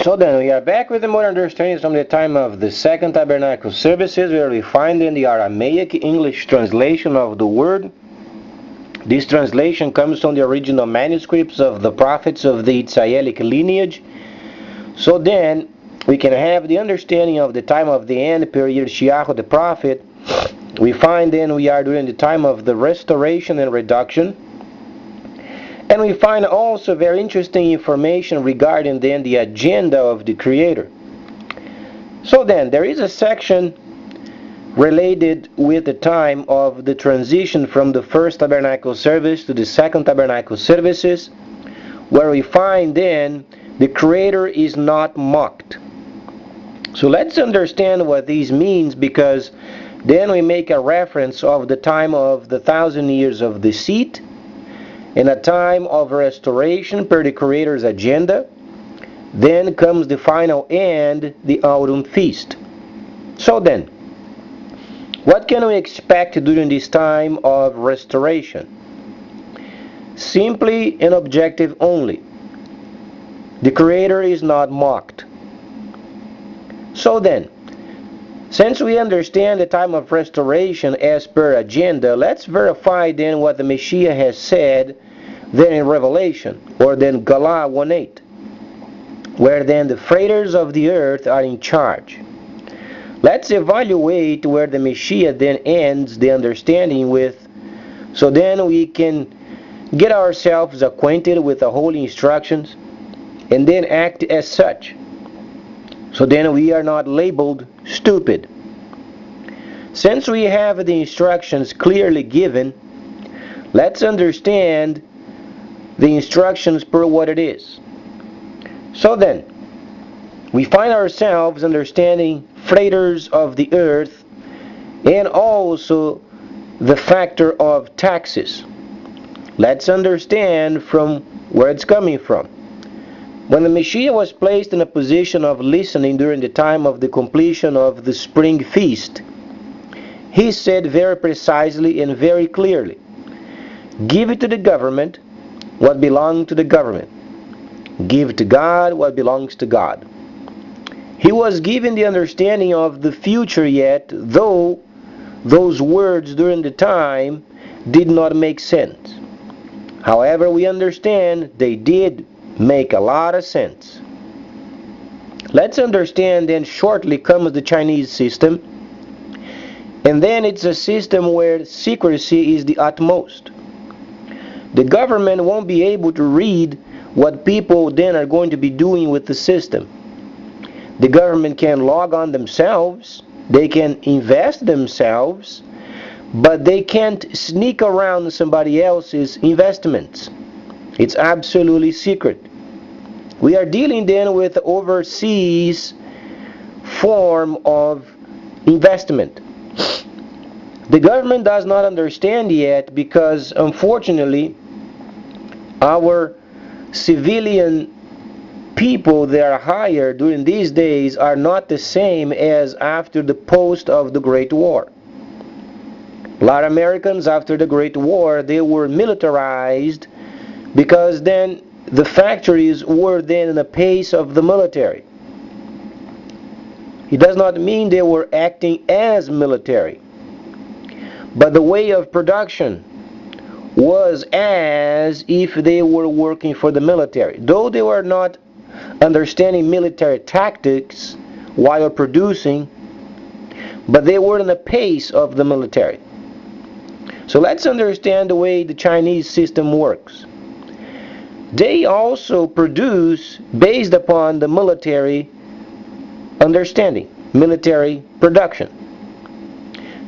So then we are back with the more understanding from the time of the Second Tabernacle services, where we find in the Aramaic English translation of the word. This translation comes from the original manuscripts of the prophets of the Israelic lineage. So then we can have the understanding of the time of the end period, Shiach the prophet. We find then we are during the time of the restoration and reduction. And we find also very interesting information regarding then the agenda of the Creator. So then, there is a section related with the time of the transition from the first tabernacle service to the second tabernacle services, where we find then the Creator is not mocked. So let's understand what this means, because then we make a reference of the time of the 1,000 years of deceit, in a time of restoration per the Creator's agenda. Then comes the final end, the autumn feast. So then, what can we expect during this time of restoration? Simply and objective only. The Creator is not mocked. So then, since we understand the time of restoration as per agenda, let's verify then what the Messiah has said then in Revelation, or then Galah 1:8, where then the freighters of the earth are in charge. Let's evaluate where the Messiah then ends the understanding with, so then we can get ourselves acquainted with the holy instructions and then act as such. So then we are not labeled stupid. Since we have the instructions clearly given, let's understand the instructions per what it is. So then, we find ourselves understanding freighters of the earth and also the factor of taxes. Let's understand from where it's coming from. When the Messiah was placed in a position of listening during the time of the completion of the spring feast, he said very precisely and very clearly, "Give it to the government what belongs to the government. Give to God what belongs to God." He was given the understanding of the future, yet though those words during the time did not make sense. However, we understand they did make a lot of sense. Let's understand then shortly comes the Chinese system, and then it's a system where secrecy is the utmost. The government won't be able to read what people then are going to be doing with the system. The government can log on themselves, they can invest themselves, but they can't sneak around somebody else's investments. It's absolutely secret. We are dealing then with overseas form of investment. The government does not understand yet, because unfortunately our civilian people that are hired during these days are not the same as after the post of the Great War. A lot of Americans after the Great War, they were militarized, because then the factories were then in the pace of the military. It does not mean they were acting as military, but the way of production was as if they were working for the military. Though they were not understanding military tactics while producing, but they were in the pace of the military. So let's understand the way the Chinese system works. They also produce based upon the military understanding, military production.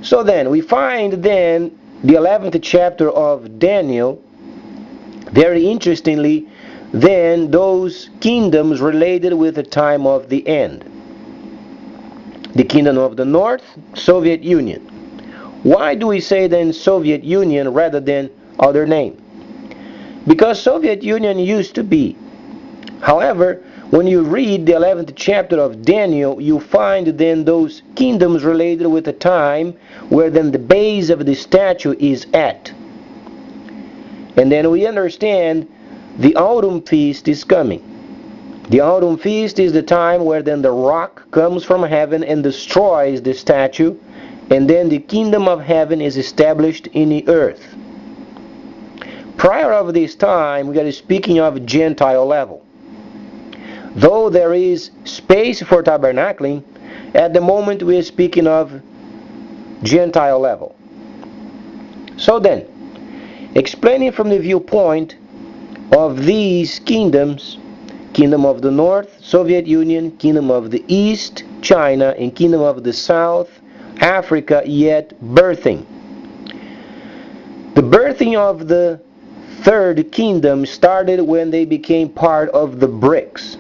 So then we find then the 11th chapter of Daniel, very interestingly, then those kingdoms related with the time of the end. The kingdom of the north, Soviet Union. Why do we say then Soviet Union rather than other name? Because Soviet Union used to be. However, when you read the 11th chapter of Daniel, you find then those kingdoms related with the time where then the base of the statue is at. And then we understand the autumn feast is coming. The autumn feast is the time where then the rock comes from heaven and destroys the statue, and then the kingdom of heaven is established in the earth. Prior of this time, we are speaking of Gentile level. Though there is space for tabernacling, at the moment we are speaking of Gentile level. So then, explaining from the viewpoint of these kingdoms, Kingdom of the North, Soviet Union, Kingdom of the East, China, and Kingdom of the South, Africa, yet birthing. The birthing of the third kingdom started when they became part of the BRICS.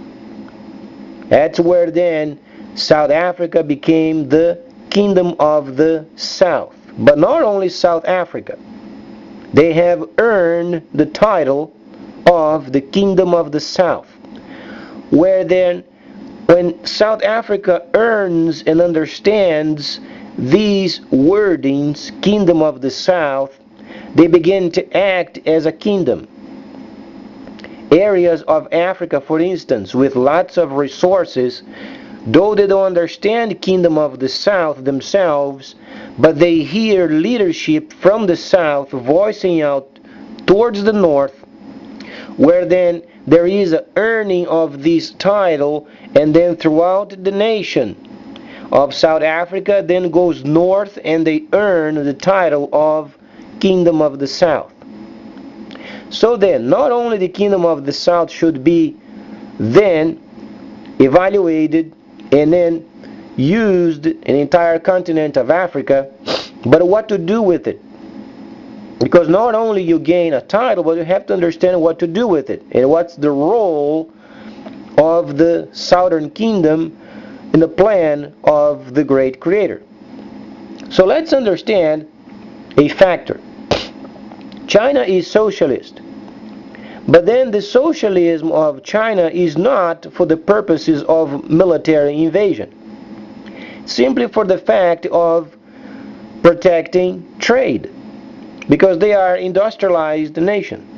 That's where then South Africa became the Kingdom of the South. But not only South Africa. They have earned the title of the Kingdom of the South. Where then, when South Africa earns and understands these wordings, Kingdom of the South, they begin to act as a kingdom. Areas of Africa, for instance, with lots of resources, though they don't understand Kingdom of the South themselves, but they hear leadership from the South voicing out towards the North, where then there is an earning of this title, and then throughout the nation of South Africa then goes north and they earn the title of Kingdom of the South. So then, not only the Kingdom of the South should be then evaluated and then used in the entire continent of Africa, but what to do with it. Because not only you gain a title, but you have to understand what to do with it. And what's the role of the Southern Kingdom in the plan of the great Creator. So let's understand a factor. China is socialist. But then the socialism of China is not for the purposes of military invasion. Simply for the fact of protecting trade. Because they are industrialized nation.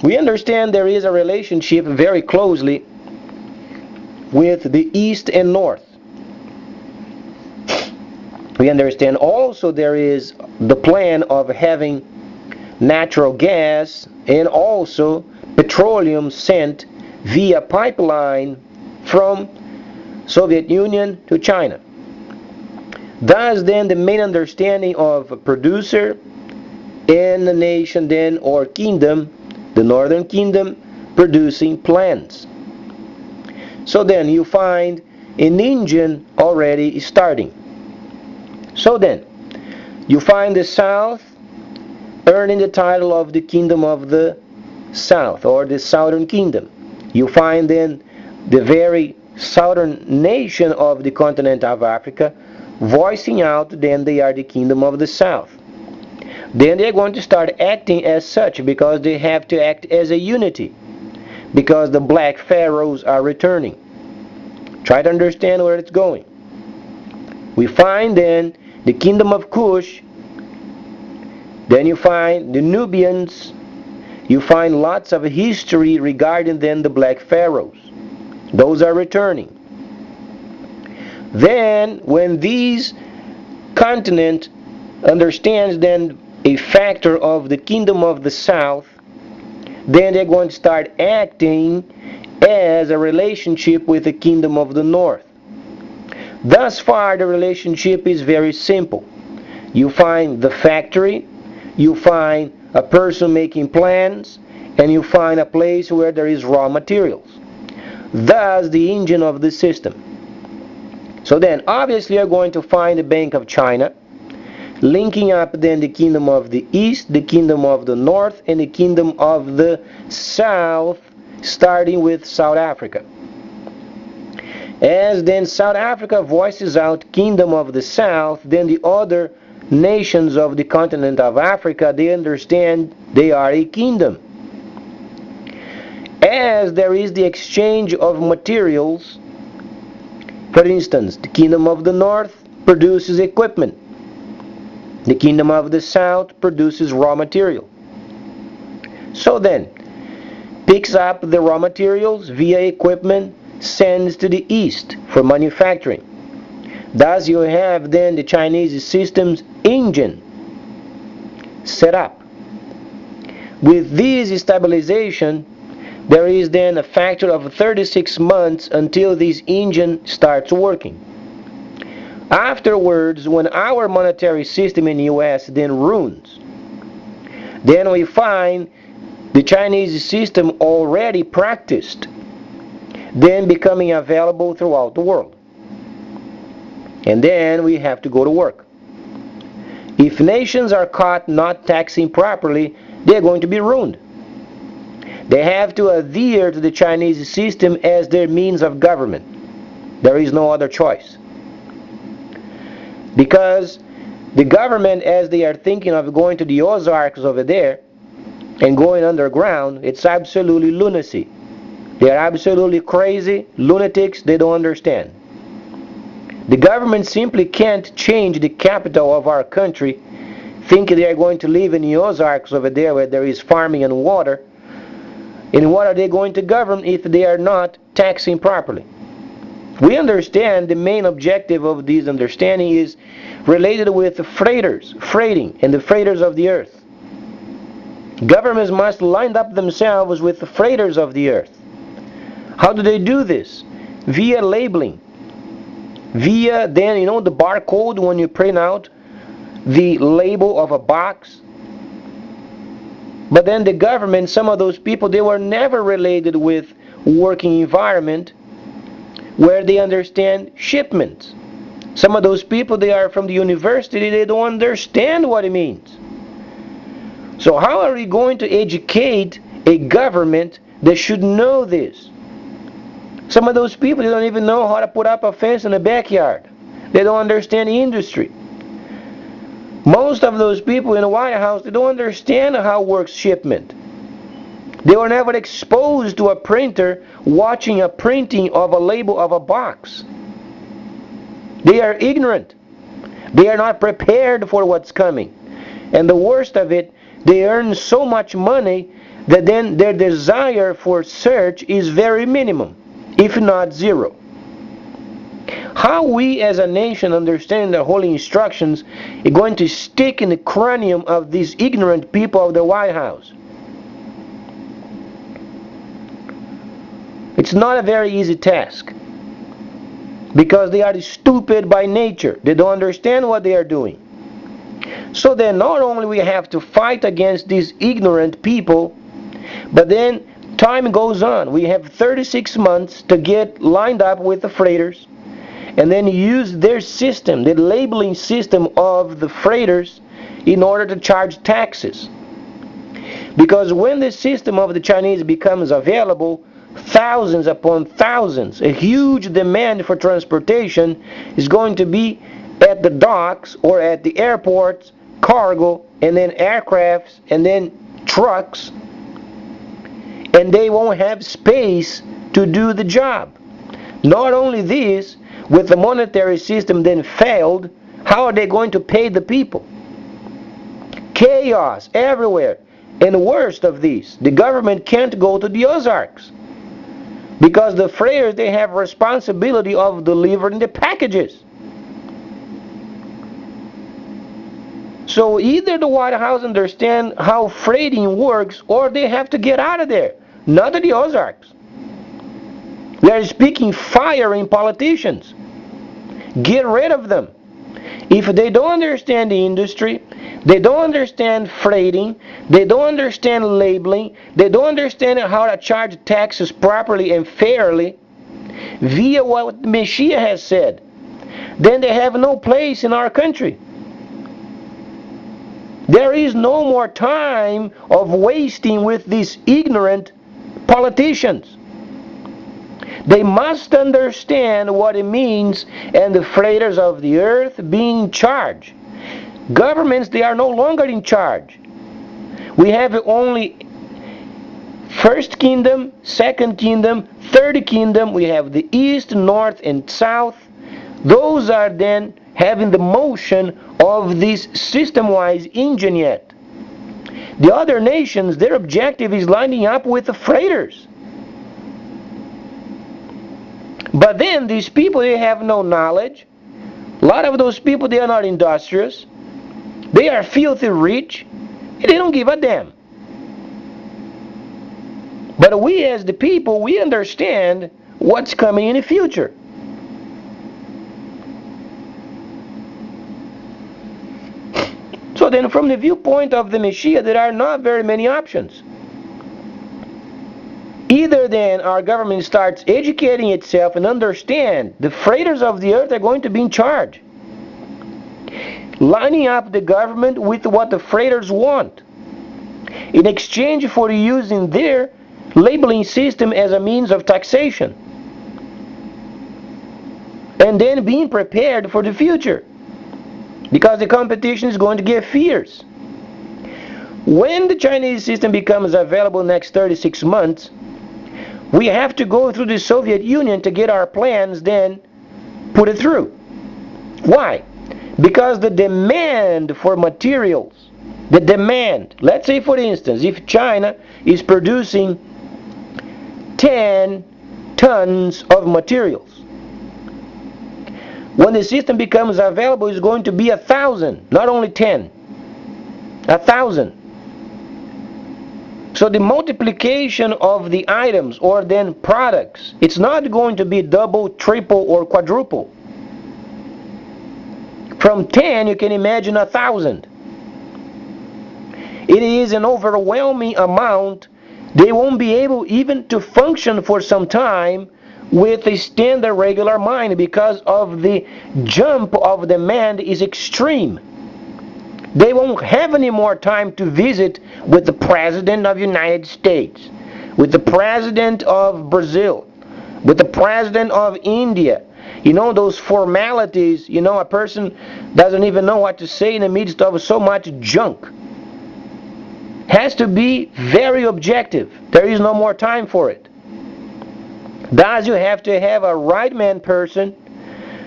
We understand there is a relationship very closely with the East and North. We understand also there is the plan of having natural gas and also petroleum sent via pipeline from Soviet Union to China. Thus then the main understanding of a producer and the nation then or kingdom, the Northern Kingdom, producing plants. So then you find an engine already starting. So then you find the South earning the title of the Kingdom of the South or the Southern Kingdom. You find then the very southern nation of the continent of Africa voicing out then they are the Kingdom of the South. Then they're going to start acting as such because they have to act as a unity because the black pharaohs are returning. Try to understand where it's going. We find then the Kingdom of Cush. Then you find the Nubians. You find lots of history regarding then the black pharaohs. Those are returning. Then when these continent understands then a factor of the Kingdom of the South, then they're going to start acting as a relationship with the Kingdom of the North. Thus far the relationship is very simple. You find the factory, you find a person making plans, and you find a place where there is raw materials. Thus the engine of the system. So then obviously you're going to find the Bank of China, linking up then the Kingdom of the East, the Kingdom of the North, and the Kingdom of the South, starting with South Africa. As then South Africa voices out Kingdom of the South, then the other nations of the continent of Africa, they understand they are a kingdom. As there is the exchange of materials, for instance, the Kingdom of the North produces equipment. The Kingdom of the South produces raw material. So then, picks up the raw materials via equipment, sends to the East for manufacturing. Thus you have then the Chinese system's engine set up. With this stabilization, there is then a factor of 36 months until this engine starts working. Afterwards, when our monetary system in the US then ruins, then we find the Chinese system already practiced, then becoming available throughout the world. And then we have to go to work. If nations are caught not taxing properly, they're going to be ruined. They have to adhere to the Chinese system as their means of government. There is no other choice. Because the government, as they are thinking of going to the Ozarks over there and going underground, it's absolutely lunacy. They are absolutely crazy, lunatics, they don't understand. The government simply can't change the capital of our country, thinking they are going to live in the Ozarks over there where there is farming and water. And what are they going to govern if they are not taxing properly? We understand the main objective of this understanding is related with the freighters, freighting, and the freighters of the earth. Governments must line up themselves with the freighters of the earth. How do they do this? Via labeling. Via then, the barcode when you print out the label of a box. But then the government, some of those people, they were never related with working environment where they understand shipments. Some of those people, they are from the university, they don't understand what it means. So how are we going to educate a government that should know this? Some of those people, they don't even know how to put up a fence in the backyard. They don't understand the industry. Most of those people in the White House, they don't understand how works shipment. They were never exposed to a printer watching a printing of a label of a box. They are ignorant. They are not prepared for what's coming. And the worst of it, they earn so much money that then their desire for search is very minimum, if not zero. How we as a nation understand the holy instructions is going to stick in the cranium of these ignorant people of the White House. It's not a very easy task, because they are stupid by nature. They don't understand what they are doing. So then not only we have to fight against these ignorant people, but then time goes on. We have 36 months to get lined up with the freighters and then use their system, the labeling system of the freighters, in order to charge taxes. Because when the system of the Chinese becomes available, thousands upon thousands, a huge demand for transportation is going to be at the docks or at the airports, cargo, and then aircrafts, and then trucks, and they won't have space to do the job. Not only this, with the monetary system then failed, how are they going to pay the people? Chaos everywhere. And worst of these, the government can't go to the Ozarks, because the freighters, they have responsibility of delivering the packages. So either the White House understand how freighting works, or they have to get out of there, not to the Ozarks. They are speaking fire in politicians. Get rid of them. If they don't understand the industry, they don't understand freighting, they don't understand labeling, they don't understand how to charge taxes properly and fairly, via what the Messiah has said, then they have no place in our country. There is no more time of wasting with these ignorant politicians. They must understand what it means, and the freighters of the earth being in charge. Governments, they are no longer in charge. We have only first kingdom, second kingdom, third kingdom. We have the east, north, and south. Those are then having the motion of this system-wise engine yet. The other nations, their objective is lining up with the freighters. But then these people, they have no knowledge. A lot of those people, they are not industrious. They are filthy rich. And they don't give a damn. But we as the people, we understand what's coming in the future. So then from the viewpoint of the Messiah, there are not very many options. Either then our government starts educating itself and understand the freighters of the earth are going to be in charge. Lining up the government with what the freighters want. In exchange for using their labeling system as a means of taxation. And then being prepared for the future. Because the competition is going to get fierce. When the Chinese system becomes available next 36 months, we have to go through the Soviet Union to get our plans then put it through. Why? Because the demand for materials, the demand, let's say for instance, if China is producing 10 tons of materials, when the system becomes available, it's going to be 1,000, not only 10. 1,000. So the multiplication of the items or then products, it's not going to be double, triple, or quadruple. From 10, you can imagine 1,000. It is an overwhelming amount. They won't be able even to function for some time with a standard regular mind because of the jump of demand is extreme. They won't have any more time to visit with the President of the United States, with the President of Brazil, with the President of India. You know, those formalities, you know, a person doesn't even know what to say in the midst of so much junk. Has to be very objective. There is no more time for it. Thus, you have to have a right man person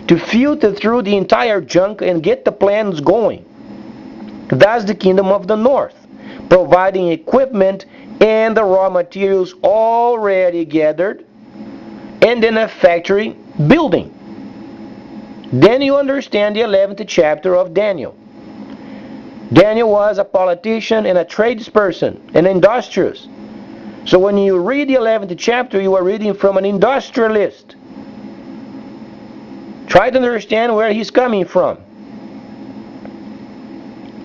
to filter through the entire junk and get the plans going. Thus, the Kingdom of the North, providing equipment and the raw materials already gathered, and then a factory building. Then you understand the 11th chapter of Daniel. Daniel was a politician and a tradesperson, an industrious. So when you read the 11th chapter, you are reading from an industrialist. Try to understand where he's coming from.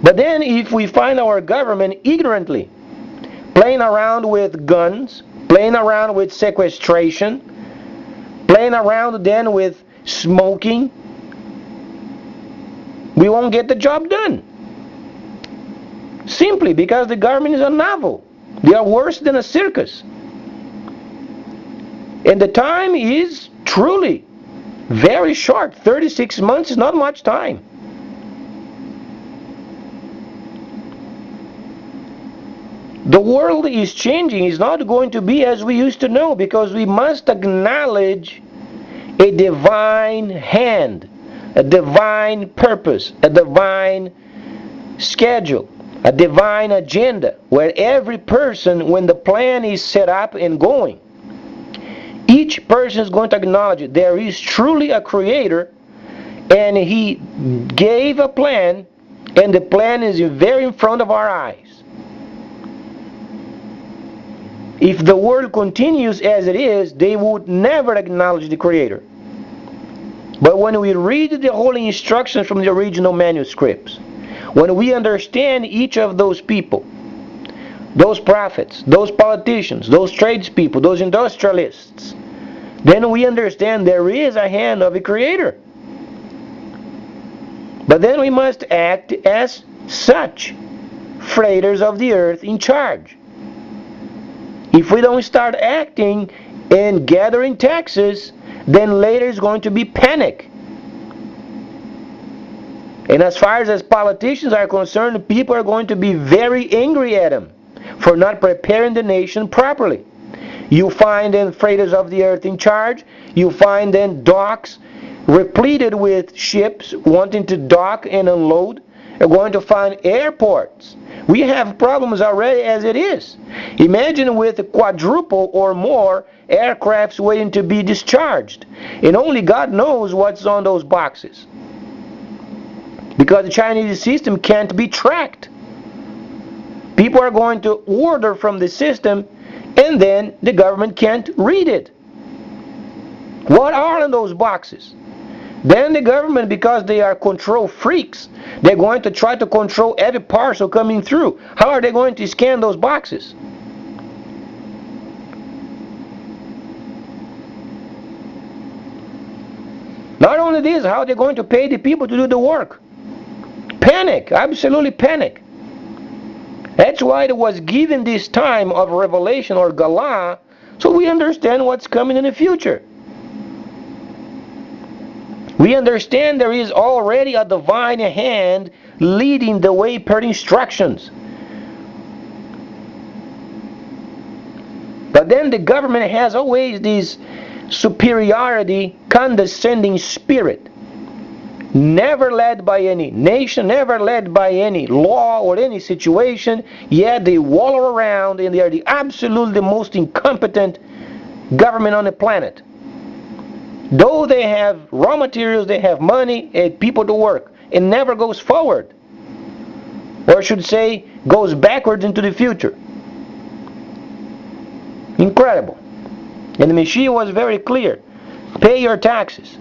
But then if we find our government ignorantly playing around with guns, playing around with sequestration, playing around then with smoking, we won't get the job done. Simply because the government is a novel. They are worse than a circus. And the time is truly very short. 36 months is not much time. The world is changing. It's not going to be as we used to know, because we must acknowledge a divine hand, a divine purpose, a divine schedule, a divine agenda, where every person, when the plan is set up and going, each person is going to acknowledge it. There is truly a creator, and he gave a plan, and the plan is very in front of our eyes. If the world continues as it is, they would never acknowledge the creator. But when we read the holy instructions from the original manuscripts, when we understand each of those people, those prophets, those politicians, those tradespeople, those industrialists, then we understand there is a hand of a creator. But then we must act as such, freighters of the earth in charge. If we don't start acting and gathering taxes, then later is going to be panic. And as far as politicians are concerned, people are going to be very angry at them for not preparing the nation properly. You find then freighters of the earth in charge. You find then docks repleted with ships wanting to dock and unload. You're going to find airports We have problems already as it is. Imagine with a quadruple or more aircrafts waiting to be discharged. And only God knows what's on those boxes. Because the Chinese system can't be tracked. People are going to order from the system and then the government can't read it. What are in those boxes? Then the government, because they are control freaks, they're going to try to control every parcel coming through. How are they going to scan those boxes? Not only this, how are they going to pay the people to do the work? Panic, absolutely panic. That's why it was given this time of revelation or Galah, so we understand what's coming in the future. We understand there is already a divine hand leading the way per instructions. But then the government has always this superiority, condescending spirit. Never led by any nation, never led by any law or any situation, yet they wallow around and they are the absolutely most incompetent government on the planet. Though they have raw materials, they have money and people to work, it never goes forward. Or I should say, goes backwards into the future. Incredible. And the Mashiach was very clear. Pay your taxes.